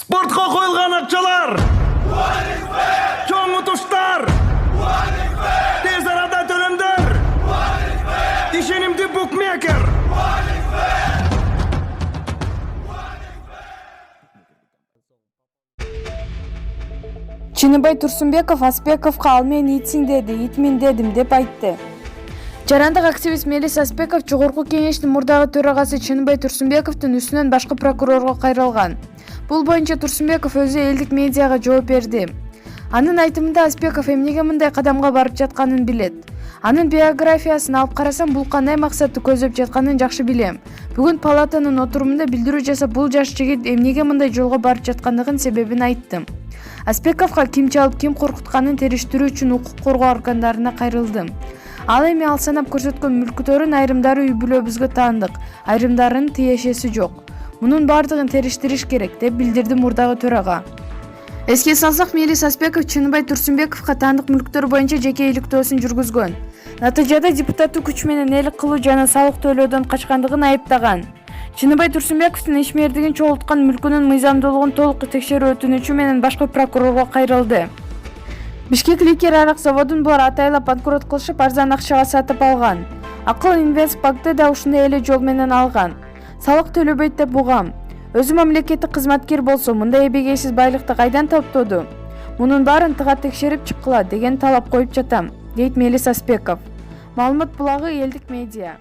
Спортқа қойылған ақшалар, чоң ұтыштар, тез арада төлемдер, ишенимді букмекер. Чыныбай Турсунбеков Аспековка ал мен итсиң деди, итмин дедим деп айтты. Жарандык активист Мелис Аспеков Жогорку кеңештин мурдагы төрагасы Чыныбай Турсунбековдун үстүнөн башкы прокурорго кайрылган. Бул боюнча Турсунбеков өзү элдик медиага жооп берди. Анын айтымында Аспеков эмнеге мындай кадамга барып жатканын билет. Анын биографиясын алып карасам, бул кандай максатты көздөп жатканын жакшы билем. Бүгүн палатанын отурумунда билдирүү жасап, бул жаш жигит эмнеге мындай жолго барып жаткандыгын себебин айттым. Аспековго ким чалып, ким коркутканын териштирүү үчүн укук коргоо органдарына кайрылдым. Ал эми ал санап көрсөткөн мүлкүтөрүн айрымдары үй бүлөбүзгө таандык, айрымдарынын тиешеси жок. Мунун бардыгын териштириш керек, деп билдирди мурдагы төрага. Эске салсак, Мелис Аспеков Чыныбай Турсунбековго таандык мүлктөр боюнча жеке иликтөөсүн жүргүзгөн. Натыйжада депутаттык күч менен элик кылуу жана салык төлөөдөн качкандыгын айыптаган. Чыныбай Турсунбековдун ишмердигин чогулткан мүлкүнүн мыйзамдуулугун толук текшерүү өтүнүчү менен башкы прокурорго кайрылды. Бишкек ликер арак заводун булар атайлап банкрот кылышып, арзан акчага сатып алган. Акыл Инвестбанкты да ушундай эле жол менен алган. Салык төлөбөйт деп угам. Өзү мамлекеттик кызматкер болсо, мындай эбегейсиз байлыкты кайдан топтоду? Мунун баарын тыга текшерип чыккыла деген талап коюп жатам, дейт Мелис Аспеков. Маалымат булагы элдик медиа.